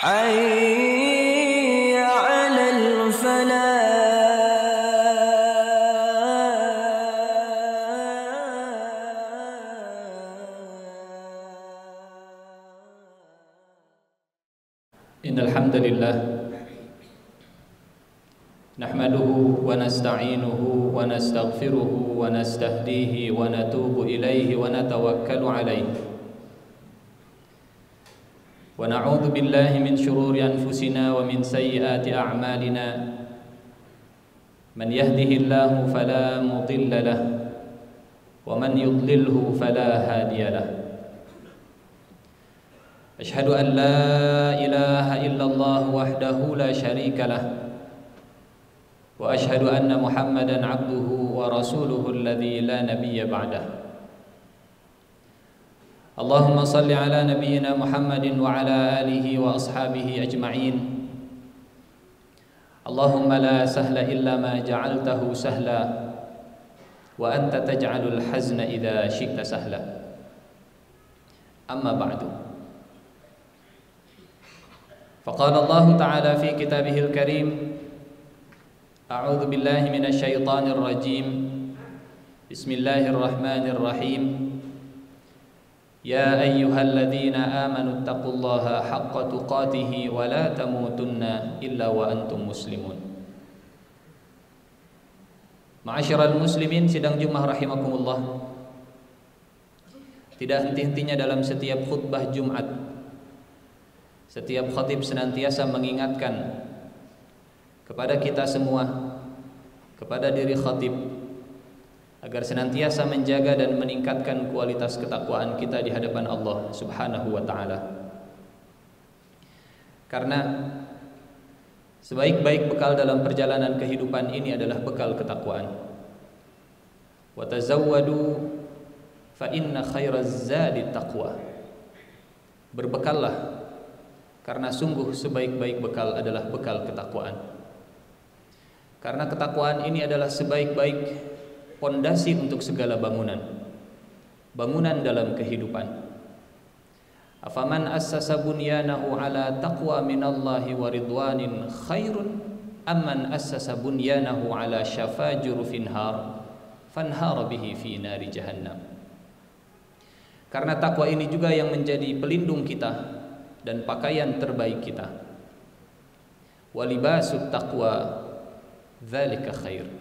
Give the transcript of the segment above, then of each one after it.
حي على الفلاح. إن الحمد لله نحمده ونستعينه ونستغفره ونستهديه ونتوب إليه ونتوكل عليه ونعوذ بالله من شرور أنفسنا ومن سيئات أعمالنا من يهده الله فلا مضل له ومن يضلله فلا هادي له أشهد أن لا إله إلا الله وحده لا شريك له وأشهد أن محمدا عبده ورسوله الذي لا نبي بعده اللهم صل على نبينا محمد وعلى آله وأصحابه أجمعين اللهم لا سهل إلا ما جعلته سهلا وأنت تجعل الحزن إذا شئت سهلا أما بعد فقال الله تعالى في كتابه الكريم أعوذ بالله من الشيطان الرجيم بسم الله الرحمن الرحيم يا أيها الذين آمنوا اتقوا الله حق تقاته ولا تموتن إلا وأنتم مسلمون. Ma'asyiral muslimin sidang Jumat rahimakumullah. Tidak henti-hentinya dalam setiap khutbah Jumat setiap khatib senantiasa mengingatkan kepada kita semua, kepada diri khatib, agar senantiasa menjaga dan meningkatkan kualitas ketakwaan kita di hadapan Allah Subhanahu wa taala. Karena sebaik-baik bekal dalam perjalanan kehidupan ini adalah bekal ketakwaan. Wa tazawwadu fa inna khairaz zadi taqwa. Berbekallah karena sungguh sebaik-baik bekal adalah bekal ketakwaan. Karena ketakwaan ini adalah sebaik-baik pondasi untuk segala bangunan dalam kehidupan. Afaman assasa bunyanahu ala taqwa minallahi wa ridwanin khairun amman assasa bunyanahu ala syafa jurufin har fanhara bihi fi nari jahannam. Karena takwa ini juga yang menjadi pelindung kita dan pakaian terbaik kita. Walibasut taqwa dzalika khair.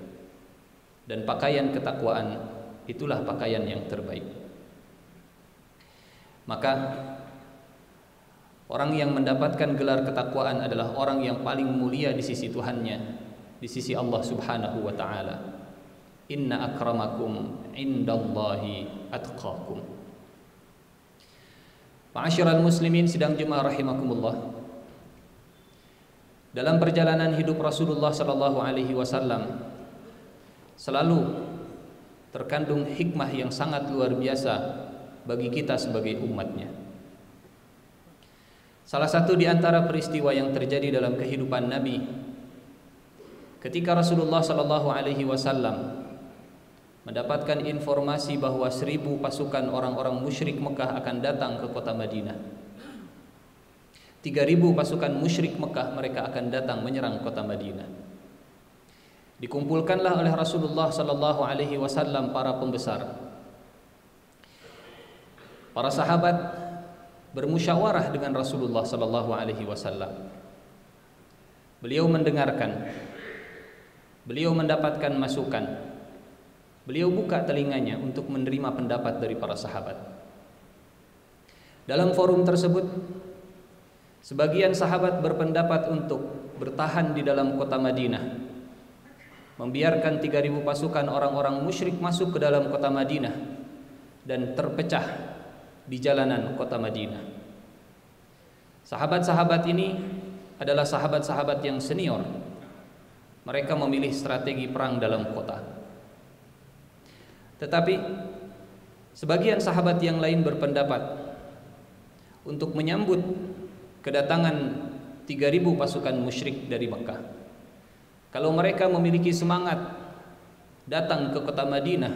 Dan pakaian ketakwaan itulah pakaian yang terbaik. Maka orang yang mendapatkan gelar ketakwaan adalah orang yang paling mulia di sisi Tuhannya, di sisi Allah Subhanahu wa taala. Inna akramakum indallahi atqakum. Ma'asyiral muslimin sidang Jumat rahimakumullah. Dalam perjalanan hidup Rasulullah sallallahu alaihi wasallam selalu terkandung hikmah yang sangat luar biasa bagi kita sebagai umatnya. Salah satu di antara peristiwa yang terjadi dalam kehidupan Nabi ketika Rasulullah sallallahu alaihi wasallam mendapatkan informasi bahwa 1000 pasukan orang-orang musyrik Mekah akan datang ke kota Madinah. 3000 pasukan musyrik Mekah mereka akan datang menyerang kota Madinah. Dikumpulkanlah oleh Rasulullah sallallahu alaihi wasallam para pembesar. Para sahabat bermusyawarah dengan Rasulullah sallallahu alaihi wasallam. Beliau mendengarkan. Beliau mendapatkan masukan. Beliau buka telinganya untuk menerima pendapat dari para sahabat. Dalam forum tersebut, sebagian sahabat berpendapat untuk bertahan di dalam kota Madinah, membiarkan 3000 pasukan orang-orang musyrik masuk ke dalam kota Madinah dan terpecah di jalanan kota Madinah. Sahabat-sahabat ini adalah sahabat-sahabat yang senior. Mereka memilih strategi perang dalam kota. Tetapi sebagian sahabat yang lain berpendapat untuk menyambut kedatangan 3000 pasukan musyrik dari Mekah. Kalau mereka memiliki semangat datang ke kota Madinah,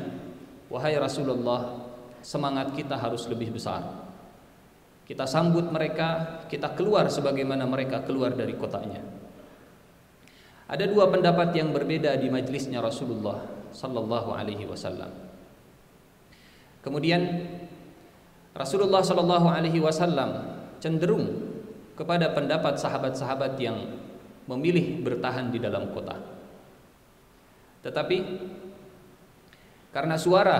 wahai Rasulullah, semangat kita harus lebih besar. Kita sambut mereka, kita keluar sebagaimana mereka keluar dari kotanya. Ada dua pendapat yang berbeda di majlisnya Rasulullah sallallahu alaihi wasallam. Kemudian Rasulullah sallallahu alaihi wasallam cenderung kepada pendapat sahabat-sahabat yang memilih bertahan di dalam kota. Tetapi karena suara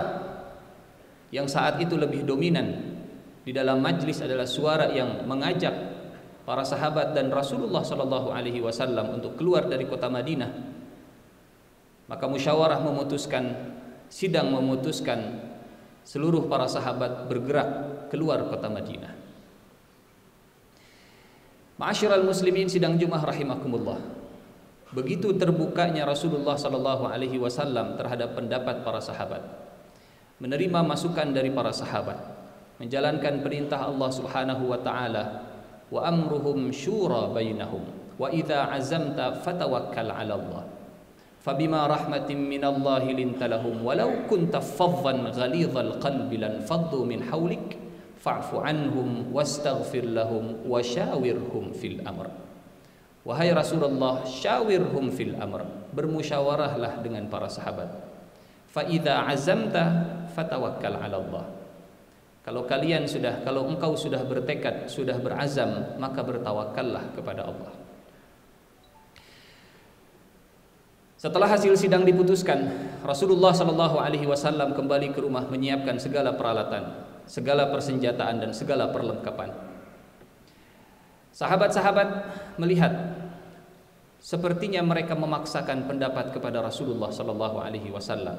yang saat itu lebih dominan di dalam majlis adalah suara yang mengajak para sahabat dan Rasulullah sallallahu alaihi wasallam untuk keluar dari kota Madinah, maka musyawarah memutuskan, sidang memutuskan seluruh para sahabat bergerak keluar kota Madinah. Ma'asyiral muslimin sidang Jumat rahimakumullah. Begitu terbukanya Rasulullah sallallahu alaihi wasallam terhadap pendapat para sahabat, menerima masukan dari para sahabat, menjalankan perintah Allah Subhanahu wa taala, wa amruhum syura bainahum wa idza azamta fatawakkal 'ala Allah. Fabima rahmatin minallahi lintalahum walau kunta faddan ghalidhal qalbi lan faddu min hawlik fa'fu anhum wastaghfir lahum wa syawirhum fil amr. Wahai Rasulullah, syawirhum fil amr, bermusyawarahlah dengan para sahabat. Fa idza azamta fatawakkal 'ala Allah. Kalau engkau sudah bertekad, sudah berazam, maka bertawakallah kepada Allah. Setelah hasil sidang diputuskan, Rasulullah sallallahu alaihi wasallam kembali ke rumah menyiapkan segala peralatan, segala persenjataan dan segala perlengkapan. Sahabat-sahabat melihat sepertinya mereka memaksakan pendapat kepada Rasulullah sallallahu alaihi wasallam.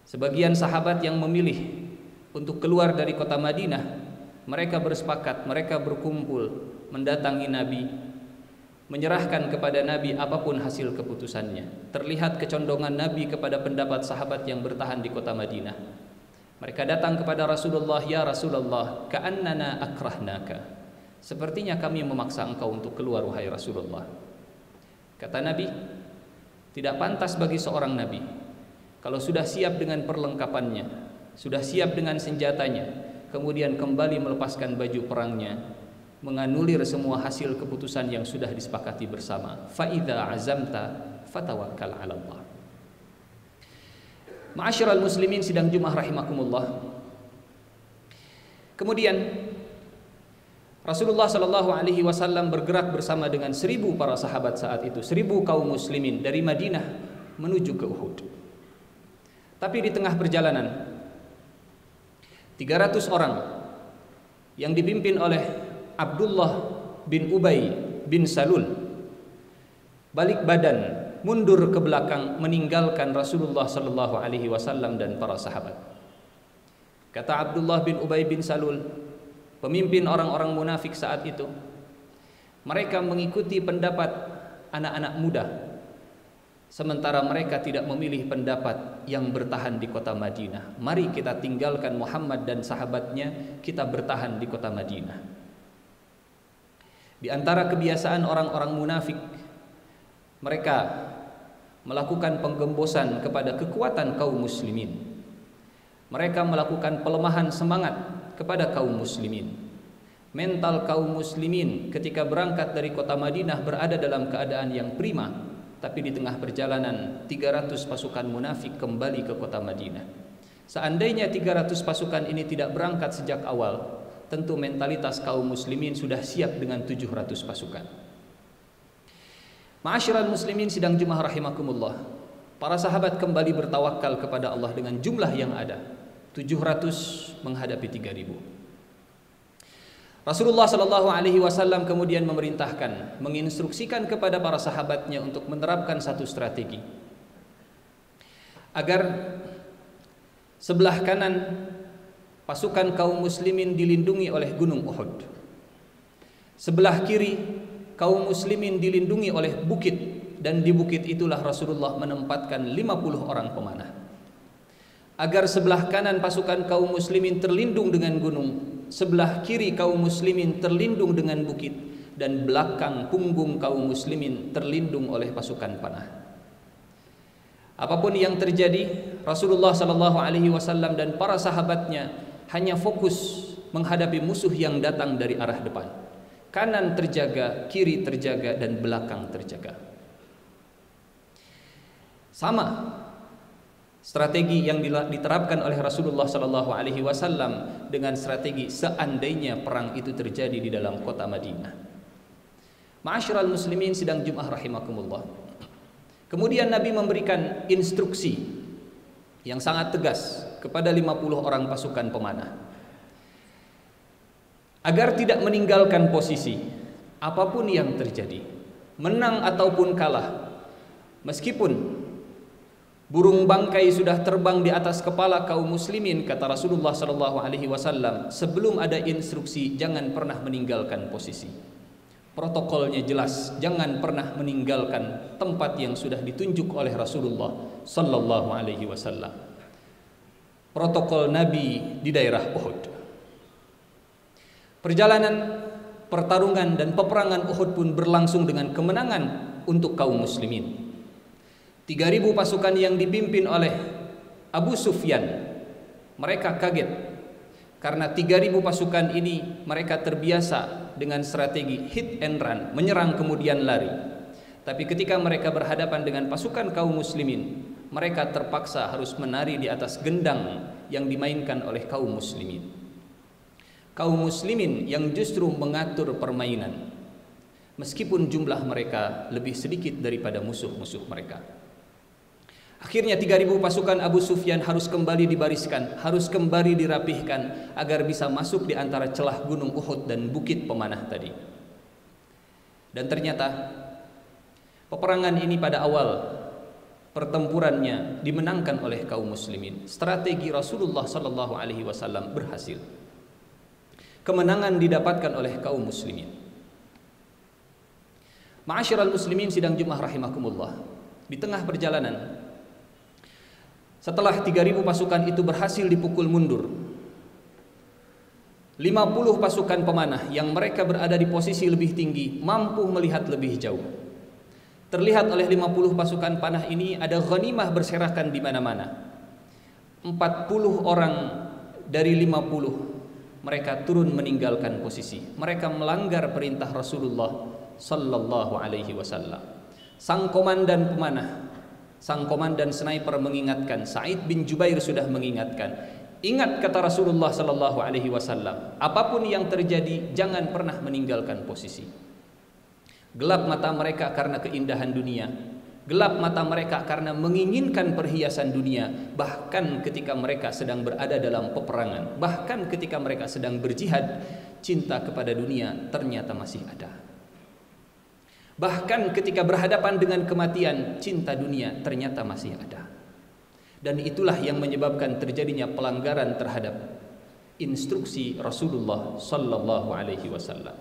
Sebagian sahabat yang memilih untuk keluar dari kota Madinah, mereka bersepakat, mereka berkumpul mendatangi Nabi, menyerahkan kepada Nabi apapun hasil keputusannya. Terlihat kecondongan Nabi kepada pendapat sahabat yang bertahan di kota Madinah. Mereka datang kepada Rasulullah, ya Rasulullah, ka'annana akrahnaka. Sepertinya kami memaksa engkau untuk keluar, wahai Rasulullah. Kata Nabi, tidak pantas bagi seorang Nabi kalau sudah siap dengan perlengkapannya, sudah siap dengan senjatanya, kemudian kembali melepaskan baju perangnya, menganulir semua hasil keputusan yang sudah disepakati bersama. Fa idza azamta fatawakkal 'ala Allah. Ma'asyiral muslimin sidang Jumat rahimakumullah. Kemudian Rasulullah sallallahu alaihi wasallam bergerak bersama dengan 1000 para sahabat saat itu, 1000 kaum muslimin dari Madinah menuju ke Uhud. Tapi di tengah perjalanan 300 orang yang dipimpin oleh Abdullah bin Ubay bin Salul balik badan, mundur ke belakang, meninggalkan Rasulullah sallallahu alaihi wasallam dan para sahabat. Kata Abdullah bin Ubay bin Salul, pemimpin orang-orang munafik saat itu, mereka mengikuti pendapat anak-anak muda, sementara mereka tidak memilih pendapat yang bertahan di kota Madinah. Mari kita tinggalkan Muhammad dan sahabatnya, kita bertahan di kota Madinah. Di antara kebiasaan orang-orang munafik, mereka melakukan penggembosan kepada kekuatan kaum muslimin. Mereka melakukan pelemahan semangat kepada kaum muslimin. Mental kaum muslimin ketika berangkat dari kota Madinah berada dalam keadaan yang prima, tapi di tengah perjalanan 300 pasukan munafik kembali ke kota Madinah. Seandainya 300 pasukan ini tidak berangkat sejak awal, tentu mentalitas kaum muslimin sudah siap dengan 700 pasukan. Ma'asyiral muslimin sidang Jumat rahimakumullah. Para sahabat kembali bertawakal kepada Allah dengan jumlah yang ada, 700 menghadapi 3000. Rasulullah sallallahu alaihi wasallam kemudian memerintahkan, menginstruksikan kepada para sahabatnya untuk menerapkan satu strategi agar sebelah kanan pasukan kaum muslimin dilindungi oleh gunung Uhud, sebelah kiri kaum muslimin dilindungi oleh bukit, dan di bukit itulah Rasulullah menempatkan 50 orang pemanah. Agar sebelah kanan pasukan kaum muslimin terlindung dengan gunung, sebelah kiri kaum muslimin terlindung dengan bukit, dan belakang punggung kaum muslimin terlindung oleh pasukan panah. Apapun yang terjadi, Rasulullah sallallahu alaihi wasallam dan para sahabatnya hanya fokus menghadapi musuh yang datang dari arah depan. Kanan terjaga, kiri terjaga, dan belakang terjaga. Sama strategi yang diterapkan oleh Rasulullah sallallahu alaihi wasallam dengan strategi seandainya perang itu terjadi di dalam kota Madinah. Ma'asyiral muslimin sidang Jumat rahimakumullah. Kemudian Nabi memberikan instruksi yang sangat tegas kepada 50 orang pasukan pemanah agar tidak meninggalkan posisi apapun yang terjadi, menang ataupun kalah. Meskipun burung bangkai sudah terbang di atas kepala kaum muslimin, kata Rasulullah sallallahu alaihi wasallam, sebelum ada instruksi jangan pernah meninggalkan posisi. Protokolnya jelas, jangan pernah meninggalkan tempat yang sudah ditunjuk oleh Rasulullah sallallahu alaihi wasallam. Protokol Nabi di daerah Uhud. Perjalanan pertarungan dan peperangan Uhud pun berlangsung dengan kemenangan untuk kaum muslimin. 3.000 pasukan yang dipimpin oleh Abu Sufyan, mereka kaget karena 3.000 pasukan ini mereka terbiasa dengan strategi hit and run, menyerang kemudian lari. Tapi ketika mereka berhadapan dengan pasukan kaum muslimin, mereka terpaksa harus menari di atas gendang yang dimainkan oleh kaum muslimin. Kaum muslimin yang justru mengatur permainan, meskipun jumlah mereka lebih sedikit daripada musuh-musuh mereka. Akhirnya 3.000 pasukan Abu Sufyan harus kembali dibariskan, harus kembali dirapihkan agar bisa masuk di antara celah gunung Uhud dan bukit pemanah tadi. Dan ternyata peperangan ini pada awal pertempurannya dimenangkan oleh kaum muslimin. Strategi Rasulullah sallallahu alaihi wasallam berhasil. Kemenangan didapatkan oleh kaum muslimin. Ma'asyiral muslimin sidang Jumat rahimakumullah. Di tengah perjalanan, setelah 3.000 pasukan itu berhasil dipukul mundur, 50 pasukan pemanah yang mereka berada di posisi lebih tinggi mampu melihat lebih jauh. Terlihat oleh 50 pasukan panah ini ada ghanimah berserakan di mana-mana. 40 orang dari 50 mereka turun meninggalkan posisi. Mereka melanggar perintah Rasulullah sallallahu alaihi wasallam. Sang komandan pemanah, sang komandan sniper mengingatkan, Sa'id bin Jubair sudah mengingatkan, ingat kata Rasulullah sallallahu alaihi wasallam, apapun yang terjadi jangan pernah meninggalkan posisi. Gelap mata mereka karena keindahan dunia, gelap mata mereka karena menginginkan perhiasan dunia, bahkan ketika mereka sedang berada dalam peperangan, bahkan ketika mereka sedang berjihad, cinta kepada dunia ternyata masih ada. Bahkan ketika berhadapan dengan kematian, cinta dunia ternyata masih ada. Dan itulah yang menyebabkan terjadinya pelanggaran terhadap instruksi Rasulullah sallallahu alaihi wasallam.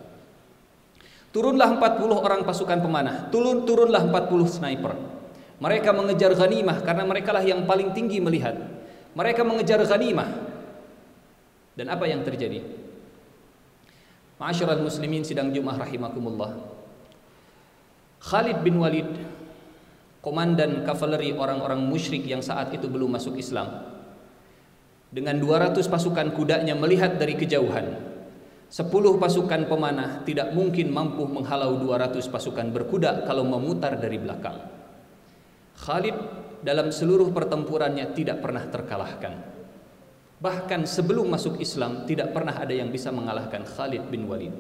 Turunlah 40 orang pasukan pemanah, turunlah 40 sniper. Mereka mengejar ghanimah karena merekalah yang paling tinggi melihat. Mereka mengejar ghanimah. Dan apa yang terjadi? Ma'asyiral muslimin sidang Jumat rahimakumullah. Khalid bin Walid, komandan kavaleri orang-orang musyrik yang saat itu belum masuk Islam, dengan 200 pasukan kudanya melihat dari kejauhan. 10 pasukan pemanah tidak mungkin mampu menghalau 200 pasukan berkuda kalau memutar dari belakang. Khalid dalam seluruh pertempurannya tidak pernah terkalahkan. Bahkan sebelum masuk Islam tidak pernah ada yang bisa mengalahkan Khalid bin Walid.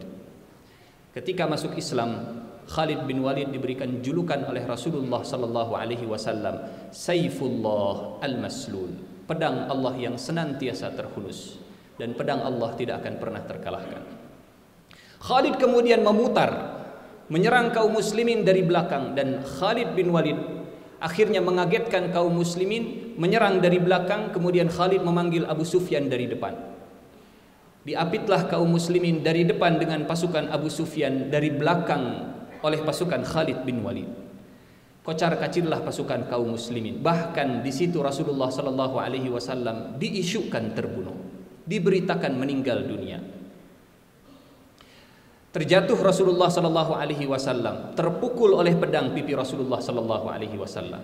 Ketika masuk Islam, Khalid bin Walid diberikan julukan oleh Rasulullah sallallahu alaihi wasallam, Saifullah al-Maslul, pedang Allah yang senantiasa terhunus. Dan pedang Allah tidak akan pernah terkalahkan. Khalid kemudian memutar, menyerang kaum muslimin dari belakang, dan Khalid bin Walid akhirnya mengagetkan kaum muslimin, menyerang dari belakang, kemudian Khalid memanggil Abu Sufyan dari depan. Diapitlah kaum muslimin dari depan dengan pasukan Abu Sufyan, dari belakang oleh pasukan Khalid bin Walid. Kocar-kacirlah pasukan kaum muslimin. Bahkan di situ Rasulullah sallallahu alaihi wasallam diisukan terbunuh, diberitakan meninggal dunia. Terjatuh Rasulullah sallallahu alaihi wasallam, terpukul oleh pedang pipi Rasulullah sallallahu alaihi wasallam.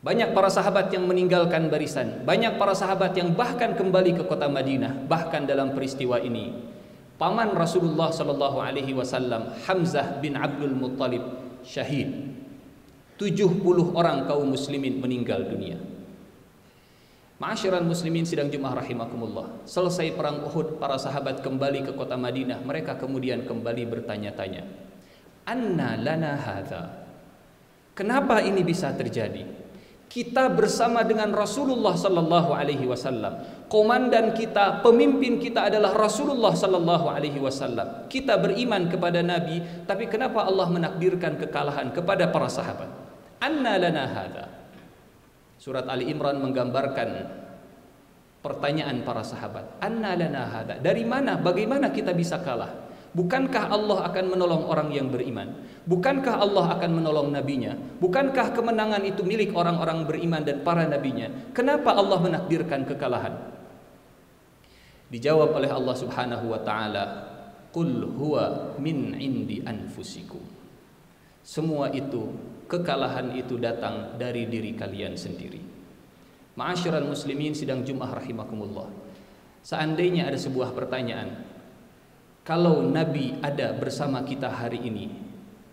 Banyak para sahabat yang meninggalkan barisan, banyak para sahabat yang bahkan kembali ke kota Madinah. Bahkan dalam peristiwa ini, paman Rasulullah sallallahu alaihi wasallam, Hamzah bin Abdul Muttalib, syahid. 70 orang kaum muslimin meninggal dunia. Ma'asyiral muslimin sidang Jumat rahimakumullah. Selesai perang Uhud, para sahabat kembali ke kota Madinah. Mereka kemudian kembali bertanya-tanya, "Anna lana hadza?" Kenapa ini bisa terjadi? Kita bersama dengan Rasulullah sallallahu alaihi wasallam. Komandan kita, pemimpin kita adalah Rasulullah sallallahu alaihi wasallam. Kita beriman kepada Nabi, tapi kenapa Allah menakdirkan kekalahan kepada para sahabat? Anna lana hadza. Surat Ali Imran menggambarkan pertanyaan para sahabat. Anna lana hadza. Dari mana, bagaimana kita bisa kalah? Bukankah Allah akan menolong orang yang beriman? Bukankah Allah akan menolong nabinya? Bukankah kemenangan itu milik orang-orang beriman dan para nabinya? Kenapa Allah menakdirkan kekalahan? Dijawab oleh Allah Subhanahu wa taala, "Qul huwa min indi anfusikum." Semua itu, kekalahan itu datang dari diri kalian sendiri. Ma'asyiral muslimin sidang Jumat rahimakumullah. Seandainya ada sebuah pertanyaan, kalau Nabi ada bersama kita hari ini,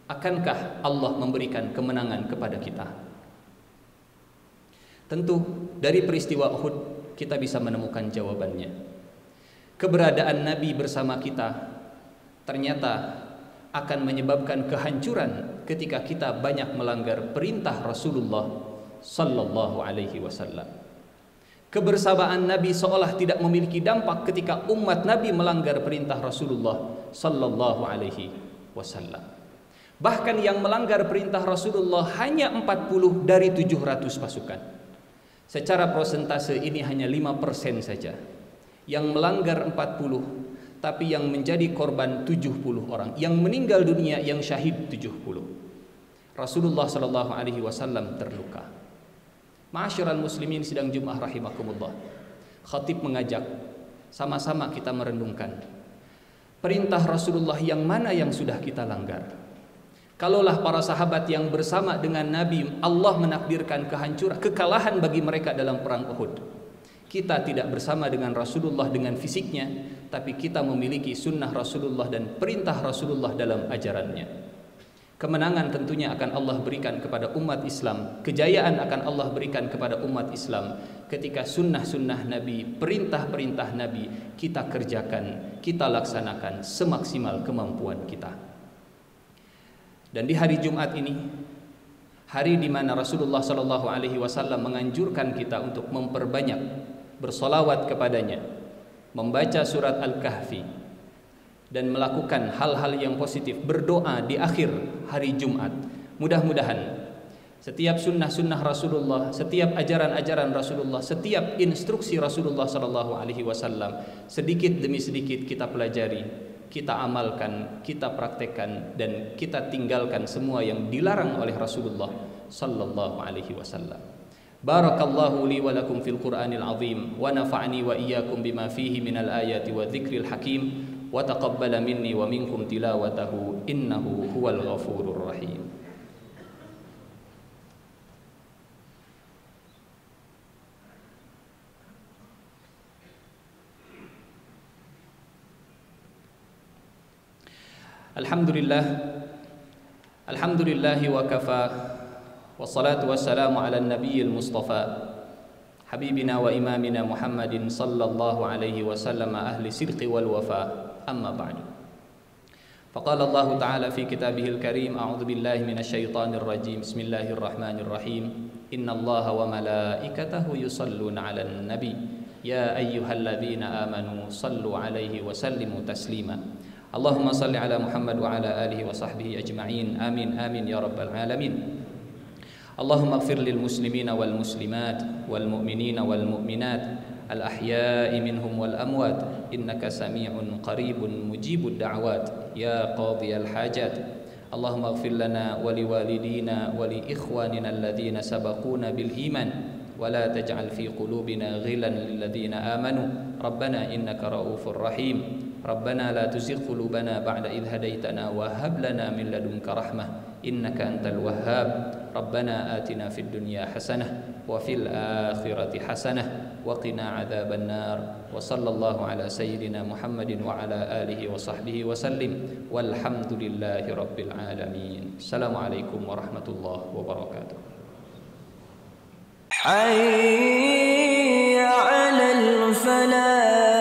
akankah Allah memberikan kemenangan kepada kita? Tentu dari peristiwa Uhud kita bisa menemukan jawabannya. Keberadaan Nabi bersama kita ternyata akan menyebabkan kehancuran ketika kita banyak melanggar perintah Rasulullah sallallahu alaihi wasallam. Kebersamaan Nabi seolah tidak memiliki dampak ketika umat Nabi melanggar perintah Rasulullah sallallahu alaihi wasallam. Bahkan yang melanggar perintah Rasulullah hanya 40 dari 700 pasukan. Secara persentase ini hanya 5% saja. Yang melanggar 40, tapi yang menjadi korban 70 orang. Yang meninggal dunia, yang syahid 70. Rasulullah sallallahu alaihi wasallam terluka. Ma'asyiral muslimin sidang Jumat rahimakumullah. Khatib mengajak sama-sama kita merenungkan perintah Rasulullah yang mana yang sudah kita langgar. Kalaulah para sahabat yang bersama dengan Nabi, Allah menakdirkan kehancuran, kekalahan bagi mereka dalam perang Uhud. Kita tidak bersama dengan Rasulullah dengan fisiknya, tapi kita memiliki sunnah Rasulullah dan perintah Rasulullah dalam ajarannya. Kemenangan tentunya akan Allah berikan kepada umat Islam. Kejayaan akan Allah berikan kepada umat Islam ketika sunnah-sunnah Nabi, perintah-perintah Nabi kita kerjakan, kita laksanakan semaksimal kemampuan kita. Dan di hari Jumat ini, hari di mana Rasulullah sallallahu alaihi wasallam menganjurkan kita untuk memperbanyak bersolawat kepadanya, membaca surat Al-Kahfi, dan melakukan hal-hal yang positif, berdoa di akhir hari Jumat. Mudah-mudahan setiap sunnah-sunnah Rasulullah, setiap ajaran-ajaran Rasulullah, setiap instruksi Rasulullah sallallahu alaihi wasallam sedikit demi sedikit kita pelajari, kita amalkan, kita praktekkan, dan kita tinggalkan semua yang dilarang oleh Rasulullah sallallahu alaihi wasallam. Barakallahu li wa lakum fil Qur'anil azim wa nafa'ani wa iyyakum bima fihi minal ayati wa dzikril hakim wa taqabbala minni wa minkum tilawatahu innahu huwal ghafurur rahim. Alhamdulillahi wa kafa, wassalatu wassalamu ala nabiyil mustafa habibina wa imamina Muhammadin sallallahu alaihi wasallam ahli sidqi wal wafa, amma ba'du. Faqala Allah ta'ala fi kitabihil karim, a'udzu billahi minasy syaithanir rajim, bismillahir rahmanir rahim, innallaha wa malaikatahu yusalluna 'alan nabi ya ayyuhalladzina amanu sallu 'alaihi wa sallimu taslima. Allahumma salli ala Muhammad wa ala alihi wa sahbihi ajma'in. Amin amin ya rabbal alamin. Allahumma ighfir lil muslimina wal muslimat wal mu'minina wal mu'minat al ahya'i minhum wal amwat innaka sami'un qaribun mujibud da'wat ya qadhiyal hajat. Allahumma ighfir lana wa liwalidina wa li ikhwanina alladhina sabaquna bil iman wa la taj'al fi qulubina ghilan lil ladzina amanu rabbana innaka raufur rahim. Rabbana la tuzigh qulubana ba'da idh hadaitana wa hab lana min ladunka rahmah إنك أنت الوهاب. ربنا آتنا في الدنيا حسنة وفي الآخرة حسنة وقنا عذاب النار. وصلى الله على سيدنا محمد وعلى آله وصحبه وسلم والحمد لله رب العالمين. السلام عليكم ورحمة الله وبركاته. حي على الفلاح.